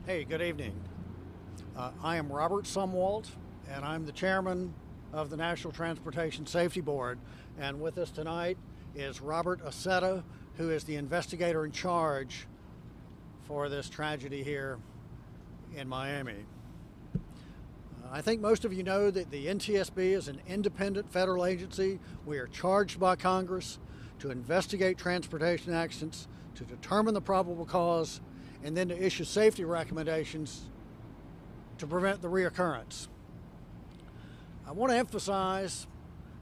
Hey, good evening. I am Robert Sumwalt, and I'm the chairman of the National Transportation Safety Board. And with us tonight is Robert Aceta, who is the investigator in charge for this tragedy here in Miami. I think most of you know that the NTSB is an independent federal agency. We are charged by Congress to investigate transportation accidents, to determine the probable cause, and then to issue safety recommendations to prevent the reoccurrence. I want to emphasize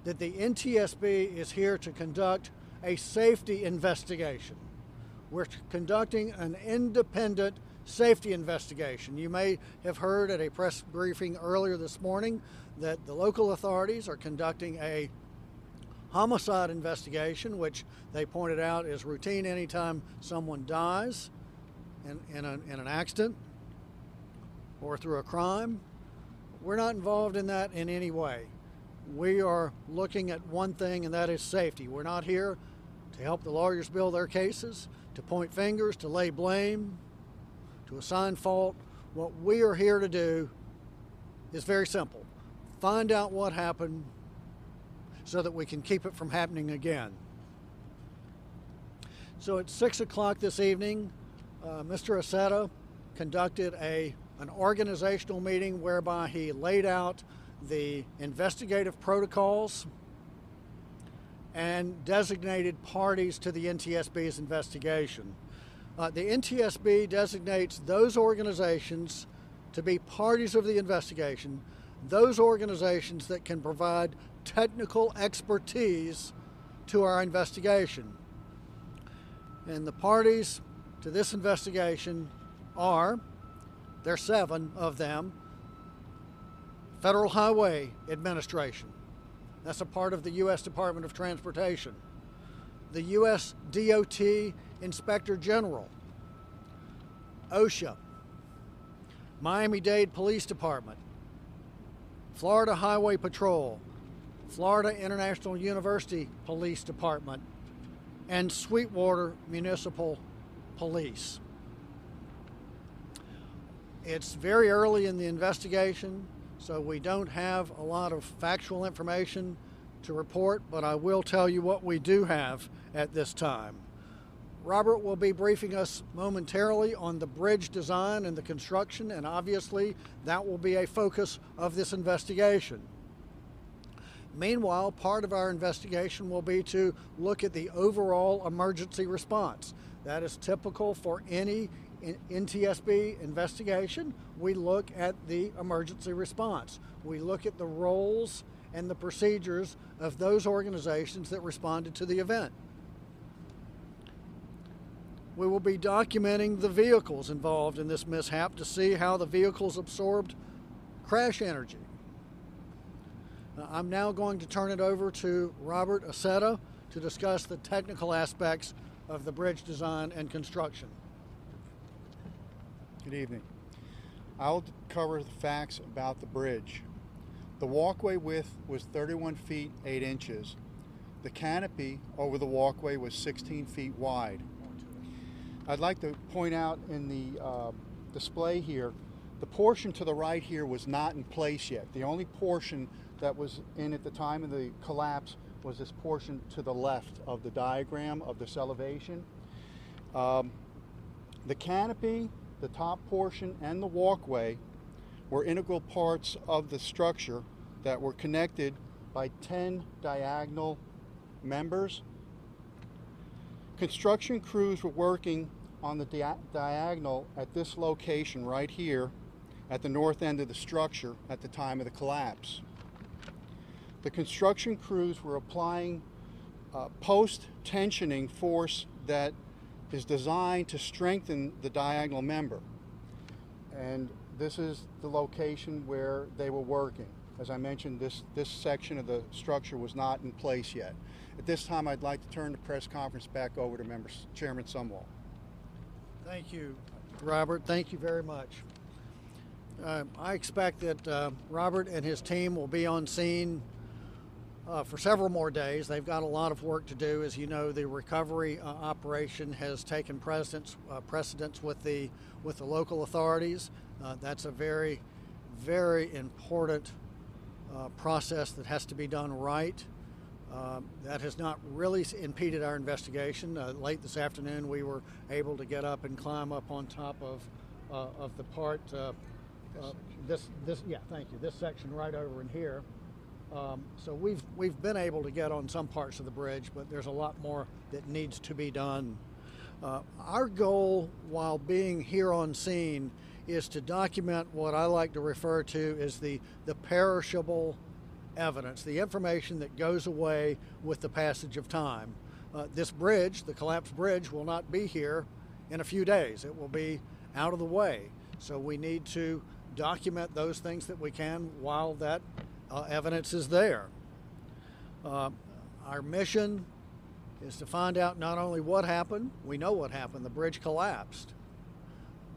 that the NTSB is here to conduct a safety investigation. We're conducting an independent safety investigation. You may have heard at a press briefing earlier this morning that the local authorities are conducting a homicide investigation, which they pointed out is routine anytime someone dies in an accident or through a crime. We're not involved in that in any way. We are looking at one thing, and that is safety. We're not here to help the lawyers build their cases, to point fingers, to lay blame, to assign fault. What we are here to do is very simple. Find out what happened so that we can keep it from happening again. So at 6 o'clock this evening, Mr. Aceta conducted an organizational meeting whereby he laid out the investigative protocols and designated parties to the NTSB's investigation. The NTSB designates those organizations to be parties of the investigation, those organizations that can provide technical expertise to our investigation. And the parties to this investigation are, there are 7 of them, Federal Highway Administration. That's a part of the U.S. Department of Transportation. The U.S. DOT Inspector General, OSHA, Miami-Dade Police Department, Florida Highway Patrol, Florida International University Police Department, and Sweetwater Municipal Police. It's very early in the investigation, so we don't have a lot of factual information to report, but I will tell you what we do have at this time. Robert will be briefing us momentarily on the bridge design and the construction, and obviously that will be a focus of this investigation. Meanwhile, part of our investigation will be to look at the overall emergency response. That is typical for any NTSB investigation. We look at the emergency response. We look at the roles and the procedures of those organizations that responded to the event. We will be documenting the vehicles involved in this mishap to see how the vehicles absorbed crash energy. I'm now going to turn it over to Robert Aceta to discuss the technical aspects of the bridge design and construction. Good evening. I'll cover the facts about the bridge. The walkway width was 31 feet 8 inches. The canopy over the walkway was 16 feet wide. I'd like to point out in the display here, the portion to the right here was not in place yet. The only portion that was in at the time of the collapse was this portion to the left of the diagram of this elevation. The canopy, the top portion, and the walkway were integral parts of the structure that were connected by 10 diagonal members. Construction crews were working on the diagonal at this location right here at the north end of the structure at the time of the collapse. The construction crews were applying post-tensioning force that is designed to strengthen the diagonal member. And this is the location where they were working. As I mentioned, this section of the structure was not in place yet. At this time, I'd like to turn the press conference back over to Chairman Sumwalt. Thank you, Robert. Thank you very much. I expect that Robert and his team will be on scene for several more days. They've got a lot of work to do. As you know, the recovery operation has taken precedence with the local authorities. That's a very, very important process that has to be done right. That has not really impeded our investigation. Late this afternoon, we were able to get up and climb up on top of the part. This section right over in here. So we've been able to get on some parts of the bridge, but there's a lot more that needs to be done. Our goal while being here on scene is to document what I like to refer to as the perishable evidence, the information that goes away with the passage of time. This bridge, the collapsed bridge, will not be here in a few days. It will be out of the way. So we need to document those things that we can while that evidence is there. Our mission is to find out not only what happened, we know what happened, the bridge collapsed.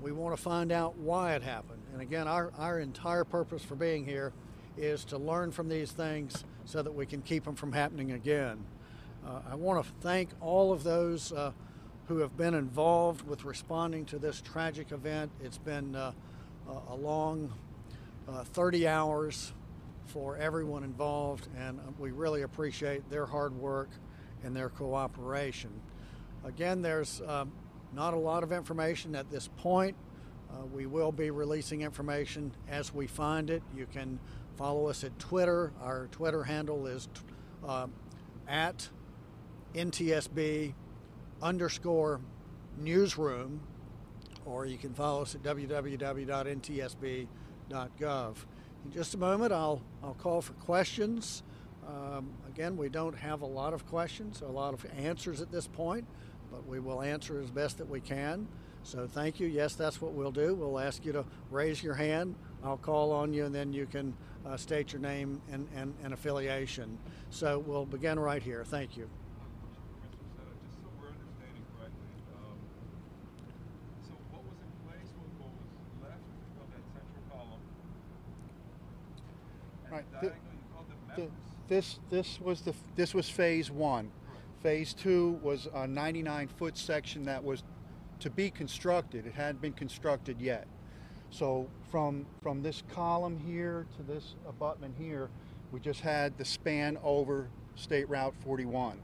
We want to find out why it happened. And again, our entire purpose for being here is to learn from these things so that we can keep them from happening again. I want to thank all of those who have been involved with responding to this tragic event. It's been a long 30 hours for everyone involved, and we really appreciate their hard work and their cooperation. Again, there's not a lot of information at this point. We will be releasing information as we find it. You can follow us at Twitter. Our Twitter handle is at NTSB_newsroom, or you can follow us at www.ntsb.gov. In just a moment, I'll call for questions. Again, we don't have a lot of questions, a lot of answers at this point, but we will answer as best that we can. So thank you. Yes, that's what we'll do. We'll ask you to raise your hand. I'll call on you, and then you can state your name and affiliation. So we'll begin right here. Thank you. Just so we're understanding correctly, so what was in place, what was left of that central column? And Right. diagonal, you called them members. This was phase one. Phase two was a 99-foot section that was to be constructed. It hadn't been constructed yet. So from this column here to this abutment here, we just had the span over State Route 41.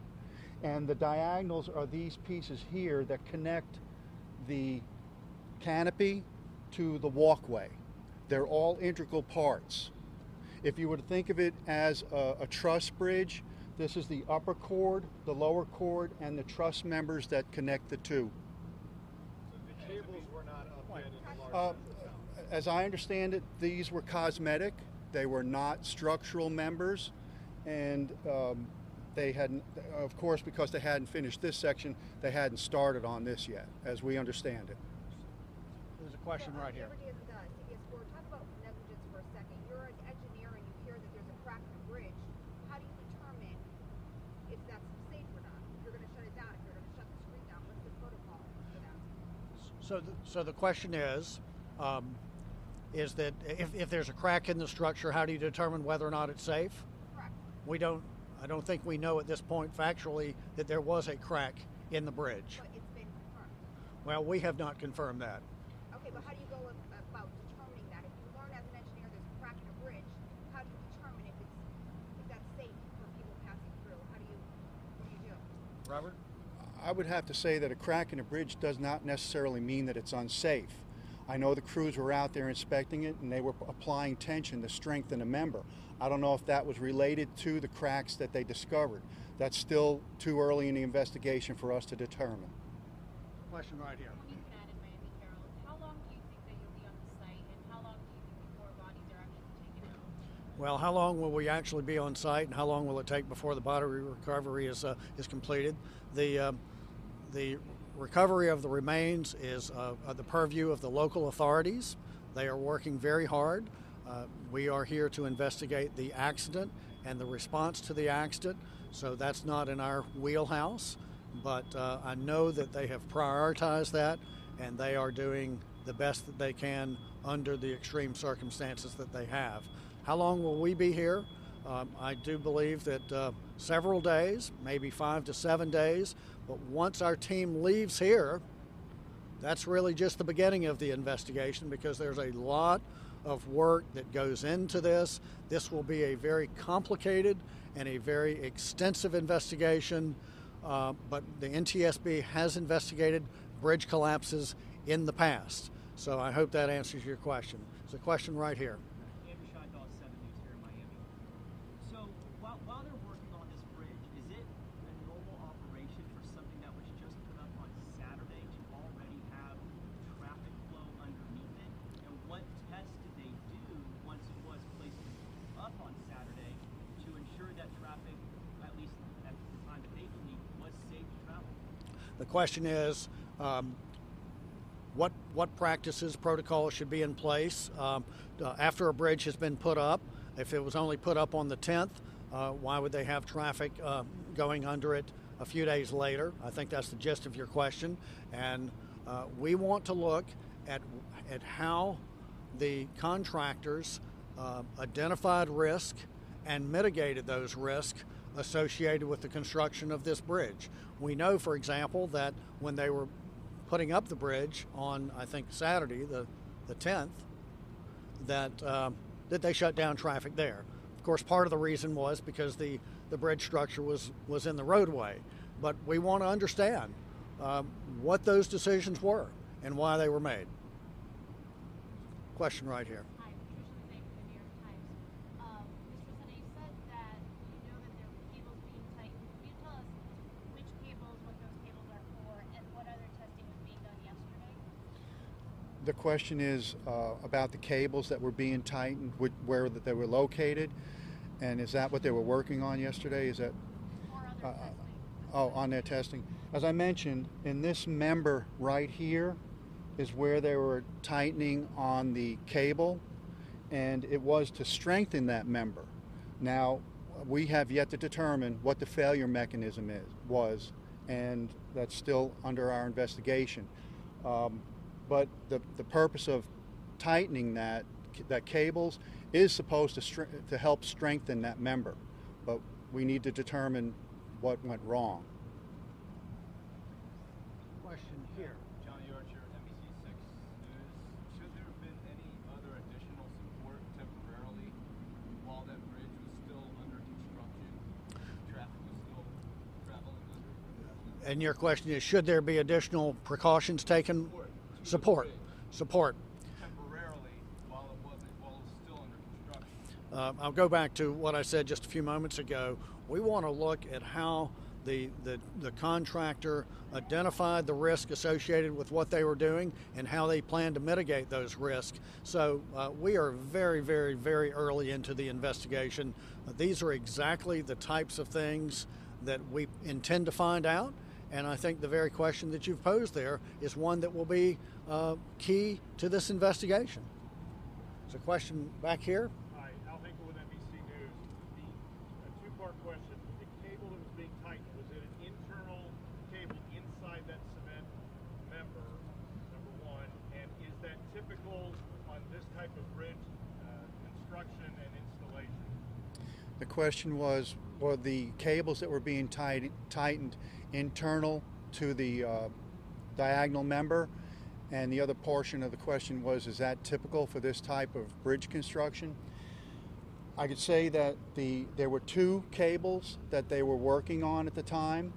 And the diagonals are these pieces here that connect the canopy to the walkway. They're all integral parts. If you were to think of it as a truss bridge, this is the upper cord, the lower cord, and the truss members that connect the two. So the cables were not up yet in the large As I understand it, these were cosmetic. They were not structural members, and they hadn't, of course, because they hadn't finished this section, they hadn't started on this yet, as we understand it. There's a question right here. CBS4, talk about negligence for a second. You're an engineer and you hear that there's a crack in a bridge. How do you determine if that's safe or not? If you're going to shut it down, if you're going to shut the street down, what's the protocol for that? So the question is that if there's a crack in the structure, how do you determine whether or not it's safe? Correct. I don't think we know at this point factually that there was a crack in the bridge. But it's been confirmed. Well, we have not confirmed that. Okay, but how do you go about determining that? If you learn as an engineer there's a crack in a bridge, how do you determine if that's safe for people passing through? What do you do? Robert? I would have to say that a crack in a bridge does not necessarily mean that it's unsafe. I know the crews were out there inspecting it, and they were applying tension to strengthen a member. I don't know if that was related to the cracks that they discovered. That's still too early in the investigation for us to determine. Question right here. You can add in Miami Herald. How long do you think that you'll be on the site, and how long do you think before bodies are actually taken out? Well, how long will we actually be on site, and how long will it take before the body recovery is completed? The recovery of the remains is the purview of the local authorities. They are working very hard. We are here to investigate the accident and the response to the accident, so that's not in our wheelhouse. But I know that they have prioritized that, and they are doing the best that they can under the extreme circumstances that they have. How long will we be here? I do believe that several days, maybe 5 to 7 days, but once our team leaves here, that's really just the beginning of the investigation, because there's a lot of work that goes into this. This will be a very complicated and a very extensive investigation, but the NTSB has investigated bridge collapses in the past. So I hope that answers your question. There's a question right here. Andrew Scheidel, 7 News here in Miami. So while they're working on this bridge, is it a normal operation for something that was just put up on Saturday to already have traffic flow underneath it? And what tests did they do once it was placed up on Saturday to ensure that traffic, at least at the time that they believe, was safe to travel? The question is, what practices, protocols should be in place after a bridge has been put up? If it was only put up on the 10th, why would they have traffic going under it a few days later? I think that's the gist of your question. And we want to look at how the contractors identified risk and mitigated those risks associated with the construction of this bridge. We know, for example, that when they were putting up the bridge on, I think, Saturday, the 10th, that they shut down traffic there. Of course, part of the reason was because the bridge structure was in the roadway. But we want to understand what those decisions were and why they were made. Question right here. Hi, Patricia Lezak from the New York Times. Mr. Senna, you said that you know that there were cables being tightened. Can you tell us which cables, what those cables are for, and what other testing was being done yesterday? The question is about the cables that were being tightened, where that they were located, and is that what they were working on yesterday? Is that? Or other testing? On their testing. As I mentioned, in this member right here is where they were tightening on the cable, and it was to strengthen that member. Now, we have yet to determine what the failure mechanism was, and that's still under our investigation. But the purpose of tightening that cables is supposed to help strengthen that member, but we need to determine what went wrong. Question here. Johnny Archer, NBC6 News. Should there have been any other additional support temporarily while that bridge was still under construction? Traffic was still traveling under? And your question is, should there be additional precautions taken? Support. Temporarily while it was still under construction. I'll go back to what I said just a few moments ago. We want to look at how the contractor identified the risk associated with what they were doing and how they plan to mitigate those risks. So we are very, very, very early into the investigation. These are exactly the types of things that we intend to find out. And I think the very question that you've posed there is one that will be key to this investigation. There's a question back here. Hi, Al Hinkle with NBC News. A two-part question. The cable that was being tightened, was it an internal cable inside that cement member, number one? And is that typical on this type of bridge construction and installation? The question was, were the cables that were being tightened internal to the diagonal member? And the other portion of the question was, is that typical for this type of bridge construction? I could say that there were two cables that they were working on at the time.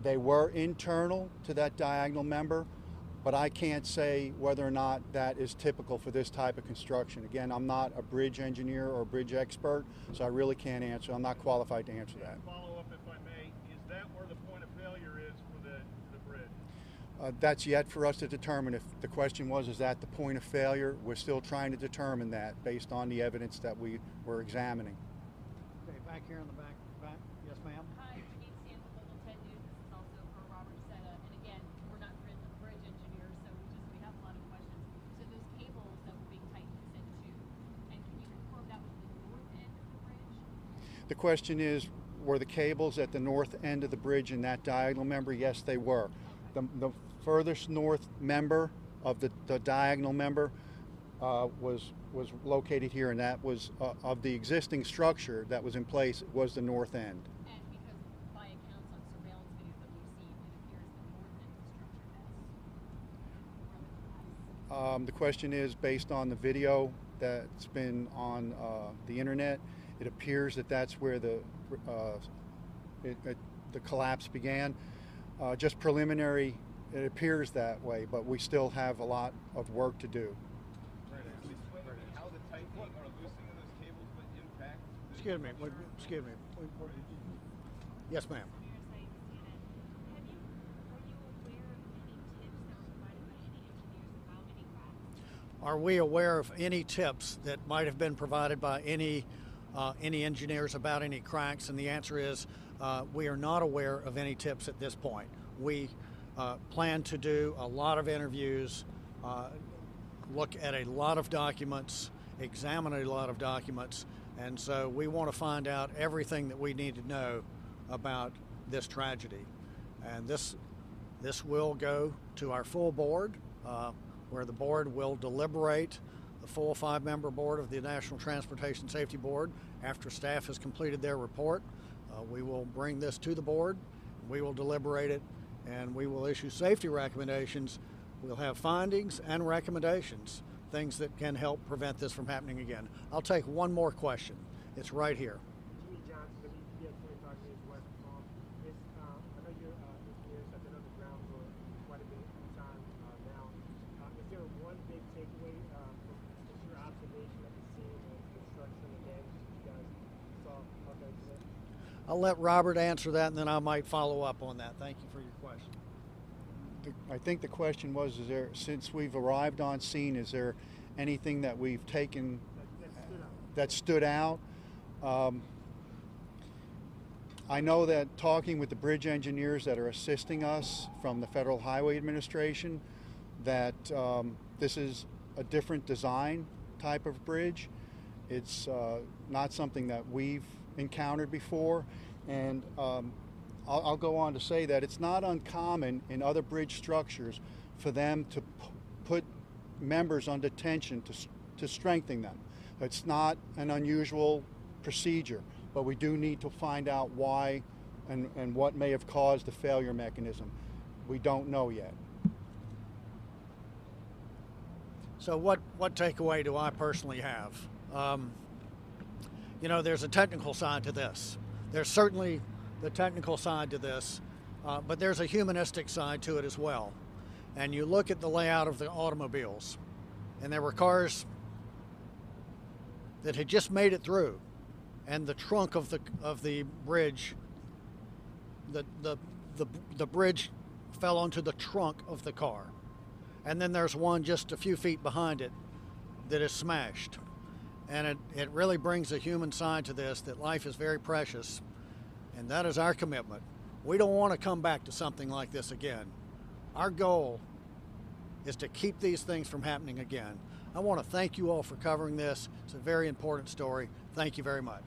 They were internal to that diagonal member, but I can't say whether or not that is typical for this type of construction. Again, I'm not a bridge engineer or bridge expert, so I really can't answer. I'm not qualified to answer that. Follow up, if I may, is that where the point of failure is for the bridge? That's yet for us to determine. If the question was, is that the point of failure? We're still trying to determine that based on the evidence that we were examining. Okay, back here in the back. Yes, ma'am. Hi, Janine Sands with Local 10 News. This is also for Robert Setta. And again, we're not bridge engineers, so we have a lot of questions. So those cables that were being tightened, you said two. And can you confirm that was the north end of the bridge? The question is, were the cables at the north end of the bridge in that diagonal member? Yes, they were. The furthest north member of the diagonal member was located here, and that was of the existing structure that was in place was the north end. And because by accounts on surveillance videos that we've seen, it appears the north end of the structure has more than The question is, based on the video that's been on the internet, it appears that that's where the collapse began. Just preliminary, it appears that way, but we still have a lot of work to do. How the tightening or loosening of those cables would impact the Excuse me. Excuse me. Yes, ma'am. Are we aware of any tips that might have been provided by any engineers about any cracks? And the answer is we are not aware of any tips at this point. We plan to do a lot of interviews, look at a lot of documents, examine a lot of documents, and so we want to find out everything that we need to know about this tragedy. And this will go to our full board, where the board will deliberate, the full 5-member board of the National Transportation Safety Board. After staff has completed their report, we will bring this to the board, we will deliberate it, and we will issue safety recommendations. We'll have findings and recommendations, things that can help prevent this from happening again. I'll take one more question. It's right here. Jimmy Johnson, WPS 25 News West Palm. I know your engineers have been on the ground for quite a bit of time now. Is there one big takeaway from your observation of the scene and construction and damage that you guys saw on that today? I'll let Robert answer that, and then I might follow up on that. Thank you for your question. I think the question was, since we've arrived on scene, is there anything that we've taken that stood out? I know that talking with the bridge engineers that are assisting us from the Federal Highway Administration, that this is a different design type of bridge. It's not something that we've encountered before, and I'll go on to say that it's not uncommon in other bridge structures for them to put members under tension to strengthen them. It's not an unusual procedure, but we do need to find out why and what may have caused the failure mechanism. We don't know yet. So what takeaway do I personally have? You know, there's a technical side to this. There's certainly the technical side to this, but there's a humanistic side to it as well. And you look at the layout of the automobiles, and there were cars that had just made it through, and the trunk of the bridge, the bridge fell onto the trunk of the car. And then there's one just a few feet behind it that is smashed. And it really brings a human side to this, that life is very precious. And that is our commitment. We don't want to come back to something like this again. Our goal is to keep these things from happening again. I want to thank you all for covering this. It's a very important story. Thank you very much.